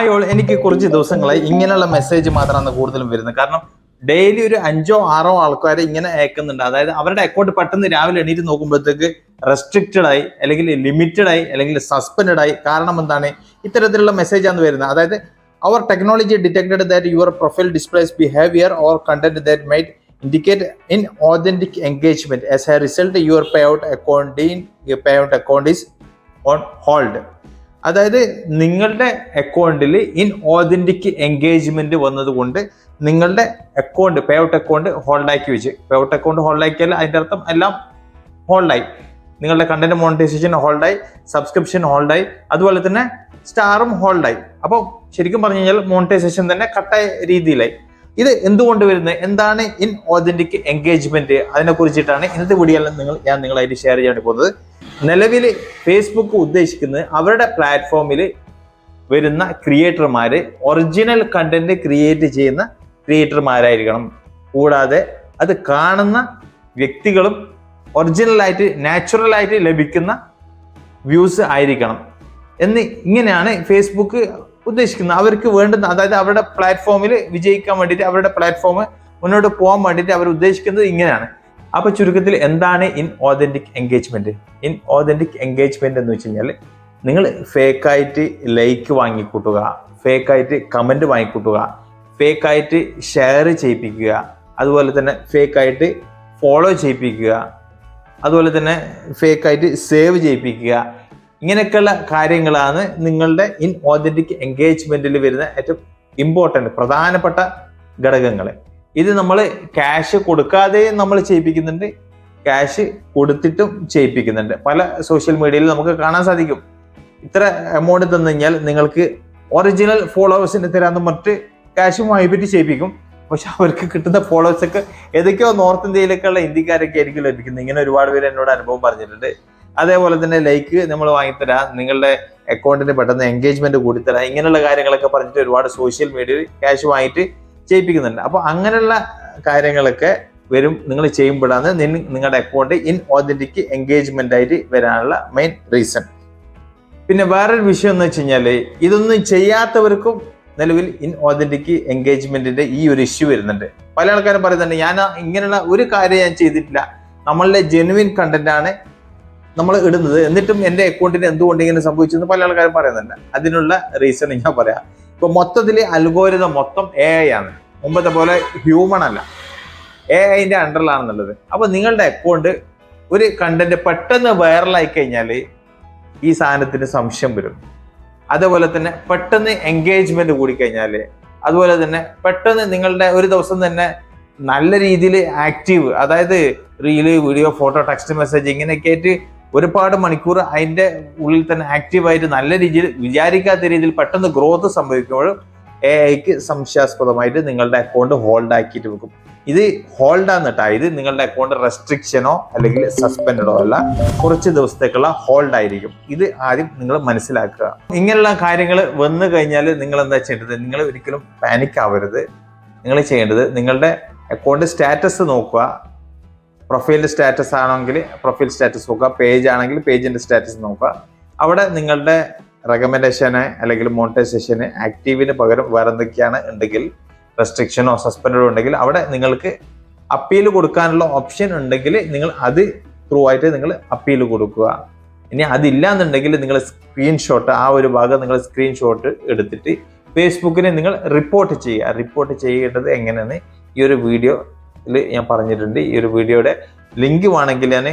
അയ്യോൾ എനിക്ക് കുറച്ച് ദിവസങ്ങളായി ഇങ്ങനെയുള്ള മെസ്സേജ് മാത്രമാണ് കൂടുതലും വരുന്നത്. കാരണം ഡെയിലി ഒരു 5-6 ആൾക്കാർ ഇങ്ങനെ അയക്കുന്നുണ്ട്. അതായത് അവരുടെ അക്കൗണ്ട് പെട്ടെന്ന് രാവിലെ എണീറ്റ് നോക്കുമ്പോഴത്തേക്ക് റെസ്ട്രിക്റ്റഡ് ആയി, അല്ലെങ്കിൽ ലിമിറ്റഡ് ആയി, അല്ലെങ്കിൽ സസ്പെൻഡ് ആയി. കാരണം എന്താണ്? ഇത്തരത്തിലുള്ള മെസ്സേജാണ് വരുന്നത്. അതായത് അവർ technology detected that your profile displays behaviour or content that might indicate inauthentic engagement. As a result, your payout account is on hold. അതായത് നിങ്ങളുടെ അക്കൗണ്ടിൽ ഇൻഓതന്റിക് എൻഗേജ്മെന്റ് വന്നതുകൊണ്ട് നിങ്ങളുടെ അക്കൗണ്ട് പേഔട്ട് അക്കൗണ്ട് ഹോൾഡാക്കി വെച്ച്. പേഔട്ട് അക്കൗണ്ട് ഹോൾഡാക്കിയാൽ അതിൻ്റെ അർത്ഥം എല്ലാം ഹോൾഡായി. നിങ്ങളുടെ കണ്ടന്റ് മോണിറ്റൈസേഷൻ ഹോൾഡായി, സബ്സ്ക്രിപ്ഷൻ ഹോൾഡായി, അതുപോലെ തന്നെ സ്റ്റാറും ഹോൾഡായി. അപ്പോൾ ശരിക്കും പറഞ്ഞു കഴിഞ്ഞാൽ മോണിറ്റൈസേഷൻ തന്നെ കട്ടായ രീതിയിലായി. ഇത് എന്തുകൊണ്ട് വരുന്നത്? എന്താണ് ഇൻഓതന്റിക് എൻഗേജ്മെന്റ്? അതിനെ കുറിച്ചിട്ടാണ് ഇന്നത്തെ വീഡിയോയിൽ ഞാൻ നിങ്ങളായിട്ട് ഷെയർ ചെയ്യാൻ പോകുന്നത്. നിലവിൽ ഫേസ്ബുക്ക് ഉദ്ദേശിക്കുന്നത് അവരുടെ പ്ലാറ്റ്ഫോമിൽ വരുന്ന ക്രിയേറ്റർമാര് ഒറിജിനൽ കണ്ടന്റ് ക്രിയേറ്റ് ചെയ്യുന്ന ക്രിയേറ്റർമാരായിരിക്കണം. കൂടാതെ അത് കാണുന്ന വ്യക്തികളും ഒറിജിനലായിട്ട് നാച്ചുറലായിട്ട് ലഭിക്കുന്ന വ്യൂസ് ആയിരിക്കണം എന്ന് ഇങ്ങനെയാണ് ഫേസ്ബുക്ക് ഉദ്ദേശിക്കുന്നത്. അവർക്ക് വേണ്ടുന്ന, അതായത് അവരുടെ പ്ലാറ്റ്ഫോമിൽ വിജയിക്കാൻ വേണ്ടിയിട്ട്, അവരുടെ പ്ലാറ്റ്ഫോം മുന്നോട്ട് പോകാൻ വേണ്ടിയിട്ട് അവർ ഉദ്ദേശിക്കുന്നത് ഇങ്ങനെയാണ്. അപ്പൊ ചുരുക്കത്തിൽ എന്താണ് ഇൻഓതന്റിക് എൻഗേജ്മെന്റ്? ഇൻഓതന്റിക് എൻഗേജ്മെന്റ് എന്ന് വെച്ച് കഴിഞ്ഞാൽ നിങ്ങൾ ഫേക്കായിട്ട് ലൈക്ക് വാങ്ങിക്കൂട്ടുക, ഫേക്കായിട്ട് കമന്റ് വാങ്ങിക്കൂട്ടുക, ഫേക്കായിട്ട് ഷെയർ ചെയ്യിപ്പിക്കുക, അതുപോലെ തന്നെ ഫേക്കായിട്ട് ഫോളോ ചെയ്യിപ്പിക്കുക, അതുപോലെ തന്നെ ഫേക്കായിട്ട് സേവ് ചെയ്യിപ്പിക്കുക. ഇങ്ങനെയൊക്കെയുള്ള കാര്യങ്ങളാണ് നിങ്ങളുടെ ഇൻഓതന്റിക് എൻഗേജ്മെന്റിൽ വരുന്ന ഏറ്റവും ഇമ്പോർട്ടൻ്റ് പ്രധാനപ്പെട്ട ഘടകങ്ങൾ. ഇത് നമ്മൾ ക്യാഷ് കൊടുക്കാതെ നമ്മൾ ചെയ്യിപ്പിക്കുന്നുണ്ട്, ക്യാഷ് കൊടുത്തിട്ടും ചെയ്യിപ്പിക്കുന്നുണ്ട്. പല സോഷ്യൽ മീഡിയയിൽ നമുക്ക് കാണാൻ സാധിക്കും. ഇത്ര എമൗണ്ട് തന്നു കഴിഞ്ഞാൽ നിങ്ങൾക്ക് ഒറിജിനൽ ഫോളോവേഴ്സിന് തരാമെന്ന് മറ്റ് ക്യാഷും വാങ്ങിപ്പിട്ട് ചെയ്യിപ്പിക്കും. പക്ഷെ അവർക്ക് കിട്ടുന്ന ഫോളോവേഴ്സൊക്കെ ഏതൊക്കെയോ നോർത്ത് ഇന്ത്യയിലേക്കുള്ള ഇന്ത്യക്കാരൊക്കെ ആയിരിക്കും ലഭിക്കുന്നത്. ഇങ്ങനെ ഒരുപാട് പേര് എന്നോട് അനുഭവം പറഞ്ഞിട്ടുണ്ട്. അതേപോലെ തന്നെ ലൈക്ക് നമ്മൾ വാങ്ങിത്തരാം, നിങ്ങളുടെ അക്കൗണ്ടിന് പെട്ടെന്ന് എൻഗേജ്മെന്റ് കൂടിത്തരാം, ഇങ്ങനെയുള്ള കാര്യങ്ങളൊക്കെ പറഞ്ഞിട്ട് ഒരുപാട് സോഷ്യൽ മീഡിയയിൽ ക്യാഷ് വാങ്ങിയിട്ട് ചെയ്യിപ്പിക്കുന്നുണ്ട്. അപ്പോൾ അങ്ങനെയുള്ള കാര്യങ്ങളൊക്കെ വരും നിങ്ങൾ ചെയ്യുമ്പോഴാണ് നിങ്ങളുടെ അക്കൗണ്ട് ഇൻഓതന്റിക് എൻഗേജ്മെന്റ് ആയിട്ട് വരാനുള്ള മെയിൻ റീസൺ. പിന്നെ വേറൊരു വിഷയം എന്ന് വെച്ച് കഴിഞ്ഞാൽ ഇതൊന്നും ചെയ്യാത്തവർക്കും നിലവിൽ ഇൻഓതന്റിക് എൻഗേജ്മെന്റിന്റെ ഈ ഒരു ഇഷ്യൂ വരുന്നുണ്ട്. പല ആൾക്കാരും പറയുന്നുണ്ട്, ഞാൻ ഇങ്ങനെയുള്ള ഒരു കാര്യം ഞാൻ ചെയ്തിട്ടില്ല, നമ്മളുടെ ജെനുവിൻ കണ്ടന്റ് ആണ് നമ്മൾ ഇടുന്നത്, എന്നിട്ടും എൻ്റെ അക്കൗണ്ടിന് എന്തുകൊണ്ട് ഇങ്ങനെ സംഭവിച്ചെന്ന് പല ആൾക്കാരും പറയുന്നുണ്ട്. അതിനുള്ള റീസൺ ഞാൻ പറയാം. ഇപ്പൊ മൊത്തത്തിൽ അൽഗോരിതം മൊത്തം AI ആണ്, മുമ്പത്തെ പോലെ ഹ്യൂമൺ അല്ല, AIന്റെ അണ്ടറിലാണെന്നുള്ളത്. അപ്പൊ നിങ്ങളുടെ അക്കൗണ്ട് ഒരു കണ്ടന്റ് പെട്ടെന്ന് വൈറലായി കഴിഞ്ഞാൽ ഈ സാധനത്തിന് സംശയം വരും. അതേപോലെ തന്നെ പെട്ടെന്ന് എൻഗേജ്മെന്റ് കൂടിക്കഴിഞ്ഞാൽ, അതുപോലെ തന്നെ പെട്ടെന്ന് നിങ്ങളുടെ ഒരു ദിവസം തന്നെ നല്ല രീതിയിൽ ആക്റ്റീവ്, അതായത് reel, video, photo, text message ഇങ്ങനെയൊക്കെ ആയിട്ട് ഒരുപാട് മണിക്കൂർ അതിൻ്റെ ഉള്ളിൽ തന്നെ ആക്റ്റീവായിട്ട് നല്ല രീതിയിൽ വിചാരിക്കാത്ത രീതിയിൽ പെട്ടെന്ന് ഗ്രോത്ത് സംഭവിക്കുമ്പോൾ AIക്ക് സംശയാസ്പദമായിട്ട് നിങ്ങളുടെ അക്കൗണ്ട് ഹോൾഡ് ആക്കിയിട്ട് വെക്കും. ഇത് ഹോൾഡാന്ന് കേട്ടോ. ഇത് നിങ്ങളുടെ അക്കൗണ്ട് റെസ്ട്രിക്ഷനോ അല്ലെങ്കിൽ സസ്പെൻഡോ അല്ല, കുറച്ച് ദിവസത്തേക്കുള്ള ഹോൾഡ് ആയിരിക്കും. ഇത് ആദ്യം നിങ്ങൾ മനസ്സിലാക്കുക. ഇങ്ങനെയുള്ള കാര്യങ്ങൾ വന്നു കഴിഞ്ഞാൽ നിങ്ങൾ എന്താ ചെയ്യേണ്ടത്? നിങ്ങൾ ഒരിക്കലും പാനിക് ആവരുത്. നിങ്ങൾ ചെയ്യേണ്ടത് നിങ്ങളുടെ അക്കൗണ്ട് സ്റ്റാറ്റസ് നോക്കുക. പ്രൊഫൈലിൻ്റെ സ്റ്റാറ്റസ് ആണെങ്കിൽ പ്രൊഫൈൽ സ്റ്റാറ്റസ് നോക്കുക, പേജ് ആണെങ്കിൽ പേജിൻ്റെ സ്റ്റാറ്റസ് നോക്കുക. അവിടെ നിങ്ങളുടെ റെക്കമെൻഡേഷന് അല്ലെങ്കിൽ മോണിറ്റൈസേഷന് ആക്റ്റീവിന് പകരം വേറെ എന്തൊക്കെയാണ് ഉണ്ടെങ്കിൽ, റെസ്ട്രിക്ഷനോ സസ്പെൻഡോ ഉണ്ടെങ്കിൽ അവിടെ നിങ്ങൾക്ക് അപ്പീൽ കൊടുക്കാനുള്ള ഓപ്ഷൻ ഉണ്ടെങ്കിൽ നിങ്ങൾ അത് ത്രൂ ആയിട്ട് നിങ്ങൾ അപ്പീൽ കൊടുക്കുക. ഇനി അതില്ല എന്നുണ്ടെങ്കിൽ നിങ്ങൾ സ്ക്രീൻഷോട്ട്, ആ ഒരു ഭാഗം നിങ്ങൾ സ്ക്രീൻഷോട്ട് എടുത്തിട്ട് ഫേസ്ബുക്കിനെ നിങ്ങൾ റിപ്പോർട്ട് ചെയ്യുക. റിപ്പോർട്ട് ചെയ്യേണ്ടത് എങ്ങനെയെന്ന് ഈ ഒരു വീഡിയോയിൽ ഞാൻ പറഞ്ഞിട്ടുണ്ട്. ഈ ഒരു വീഡിയോയുടെ ലിങ്ക് വേണമെങ്കിൽ ഞാൻ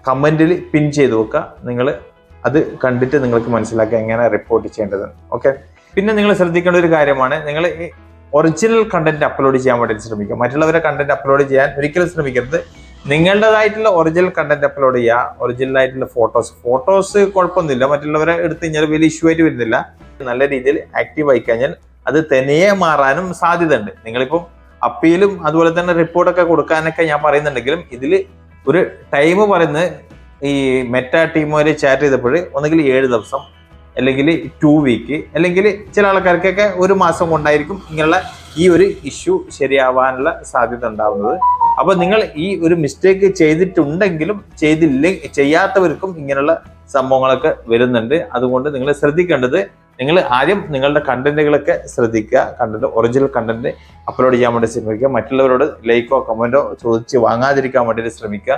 കമൻറ്റിൽ പിൻ ചെയ്ത് വെക്കുക. നിങ്ങൾ അത് കണ്ടിട്ട് നിങ്ങൾക്ക് മനസ്സിലാക്കുക എങ്ങനെ റിപ്പോർട്ട് ചെയ്യേണ്ടത്. ഓക്കെ. പിന്നെ നിങ്ങൾ ശ്രദ്ധിക്കേണ്ട ഒരു കാര്യമാണ്, നിങ്ങൾ ഒറിജിനൽ കണ്ടന്റ് അപ്ലോഡ് ചെയ്യാൻ വേണ്ടി ശ്രമിക്കുക. മറ്റുള്ളവരെ കണ്ടന്റ് അപ്ലോഡ് ചെയ്യാൻ ഒരിക്കലും ശ്രമിക്കരുത്. നിങ്ങളുടേതായിട്ടുള്ള ഒറിജിനൽ കണ്ടന്റ് അപ്ലോഡ് ചെയ്യുക. ഒറിജിനൽ ആയിട്ടുള്ള ഫോട്ടോസ് കുഴപ്പമൊന്നുമില്ല, മറ്റുള്ളവരെ എടുത്തു കഴിഞ്ഞാൽ വലിയ ഇഷ്യൂ ആയിട്ട് വരുന്നില്ല. നല്ല രീതിയിൽ ആക്റ്റീവ് ആയി കഴിഞ്ഞാൽ അത് തനിയെ മാറാനും സാധ്യത ഉണ്ട്. നിങ്ങളിപ്പം അപ്പീലും അതുപോലെ തന്നെ റിപ്പോർട്ടൊക്കെ കൊടുക്കാനൊക്കെ ഞാൻ പറയുന്നുണ്ടെങ്കിലും ഇതിൽ ഒരു ടൈം പറയുന്നത്, ഈ മെറ്റ ടീമുമാര് ചാറ്റ് ചെയ്തപ്പോൾ ഒന്നുകിൽ 7 ദിവസം, അല്ലെങ്കിൽ 2 വീക്ക്, അല്ലെങ്കിൽ ചില ആൾക്കാർക്കൊക്കെ 1 മാസം കൊണ്ടായിരിക്കും ഇങ്ങനെയുള്ള ഈ ഒരു ഇഷ്യൂ ശരിയാവാനുള്ള സാധ്യത ഉണ്ടാവുന്നത്. അപ്പൊ നിങ്ങൾ ഈ ഒരു മിസ്റ്റേക്ക് ചെയ്തിട്ടുണ്ടെങ്കിലും ചെയ്യാത്തവർക്കും ഇങ്ങനെയുള്ള സംഭവങ്ങളൊക്കെ വരുന്നുണ്ട്. അതുകൊണ്ട് നിങ്ങൾ ശ്രദ്ധിക്കേണ്ടത് നിങ്ങൾ ആദ്യം നിങ്ങളുടെ കണ്ടന്റുകളൊക്കെ ശ്രദ്ധിക്കുക. ഒറിജിനൽ കണ്ടന്റ് അപ്ലോഡ് ചെയ്യാൻ വേണ്ടി ശ്രമിക്കുക. മറ്റുള്ളവരോട് ലൈക്കോ കമന്റോ ചോദിച്ച് വാങ്ങാതിരിക്കാൻ വേണ്ടിയിട്ട് ശ്രമിക്കുക.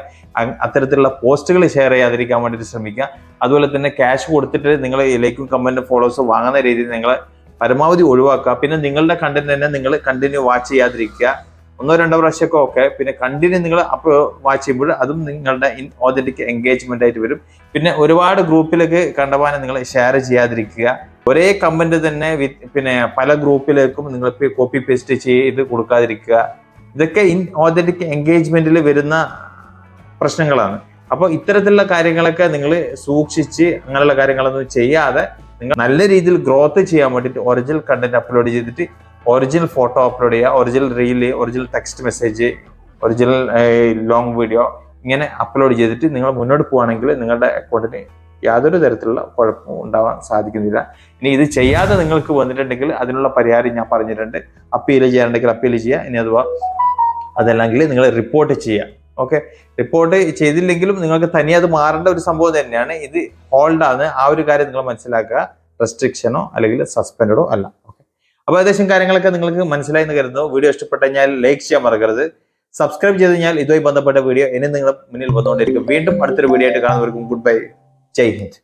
അത്തരത്തിലുള്ള പോസ്റ്റുകൾ ഷെയർ ചെയ്യാതിരിക്കാൻ വേണ്ടിയിട്ട് ശ്രമിക്കുക. അതുപോലെ തന്നെ ക്യാഷ് കൊടുത്തിട്ട് നിങ്ങൾ ലൈക്കും കമന്റും ഫോളോവേഴ്സും വാങ്ങുന്ന രീതിയിൽ നിങ്ങൾ പരമാവധി ഒഴിവാക്കുക. പിന്നെ നിങ്ങളുടെ കണ്ടന്റ് തന്നെ നിങ്ങൾ കണ്ടിന്യൂ വാച്ച് ചെയ്യാതിരിക്കുക. 1-2 പ്രാവശ്യമൊക്കെ ഓക്കെ. പിന്നെ കണ്ടിന്യൂ നിങ്ങൾ അപ്പോൾ വാച്ച് ചെയ്യുമ്പോൾ അതും നിങ്ങളുടെ ഇൻഓതന്റിക് എൻഗേജ്മെന്റ് ആയിട്ട് വരും. പിന്നെ ഒരുപാട് ഗ്രൂപ്പിലേക്ക് കണ്ടമാനം നിങ്ങൾ ഷെയർ ചെയ്യാതിരിക്കുക. ഒരേ കമന്റ് തന്നെ പിന്നെ പല ഗ്രൂപ്പിലേക്കും നിങ്ങൾ കോപ്പി പേസ്റ്റ് ചെയ്ത് കൊടുക്കാതിരിക്കുക. ഇതൊക്കെ ഇൻഓതന്റിക് എൻഗേജ്മെന്റിൽ വരുന്ന പ്രശ്നങ്ങളാണ്. അപ്പോൾ ഇത്തരത്തിലുള്ള കാര്യങ്ങളൊക്കെ നിങ്ങൾ സൂക്ഷിച്ച് അങ്ങനെയുള്ള കാര്യങ്ങളൊന്നും ചെയ്യാതെ നിങ്ങൾ നല്ല രീതിയിൽ ഗ്രോത്ത് ചെയ്യാൻ വേണ്ടിയിട്ട് ഒറിജിനൽ കണ്ടന്റ് അപ്ലോഡ് ചെയ്തിട്ട് ഒറിജിനൽ ഫോട്ടോ അപ്ലോഡ് ചെയ്യുക, original reel, original text message, original long video ഇങ്ങനെ അപ്ലോഡ് ചെയ്തിട്ട് നിങ്ങൾ മുന്നോട്ട് പോവുകയാണെങ്കിൽ നിങ്ങളുടെ അക്കൗണ്ടിന് യാതൊരു തരത്തിലുള്ള കുഴപ്പവും ഉണ്ടാവാൻ സാധിക്കുന്നില്ല. ഇനി ഇത് ചെയ്യാതെ നിങ്ങൾക്ക് വന്നിട്ടുണ്ടെങ്കിൽ അതിനുള്ള പരിഹാരം ഞാൻ പറഞ്ഞിട്ടുണ്ട്. അപ്പീൽ ചെയ്യാനുണ്ടെങ്കിൽ അപ്പീൽ ചെയ്യുക. ഇനി അഥവാ അതല്ലെങ്കിൽ നിങ്ങൾ റിപ്പോർട്ട് ചെയ്യുക. ഓക്കെ, റിപ്പോർട്ട് ചെയ്തില്ലെങ്കിലും നിങ്ങൾക്ക് തനിയെ അത് മാറേണ്ട ഒരു സംഭവം തന്നെയാണ്. ഇത് ഹോൾഡാണ്. ആ ഒരു കാര്യം നിങ്ങൾ മനസ്സിലാക്കുക. റെസ്ട്രിക്ഷനോ അല്ലെങ്കിൽ സസ്പെൻഡോ അല്ല. അപ്പോൾ ഏകദേശം കാര്യങ്ങളൊക്കെ നിങ്ങൾക്ക് മനസ്സിലായി എന്ന് കരുതുന്നു. വീഡിയോ ഇഷ്ടപ്പെട്ടു കഴിഞ്ഞാൽ ലൈക്ക് ചെയ്യാൻ മറക്കരുത്. സബ്സ്ക്രൈബ് ചെയ്ത് കഴിഞ്ഞാൽ ഇതുമായി ബന്ധപ്പെട്ട വീഡിയോ ഇനി നിങ്ങളുടെ മുന്നിൽ വന്നുകൊണ്ടിരിക്കും. വീണ്ടും അടുത്തൊരു വീഡിയോ ആയിട്ട് കാണുന്നവർക്കും ഗുഡ് ബൈ. ജയ് ഹിന്ദ്.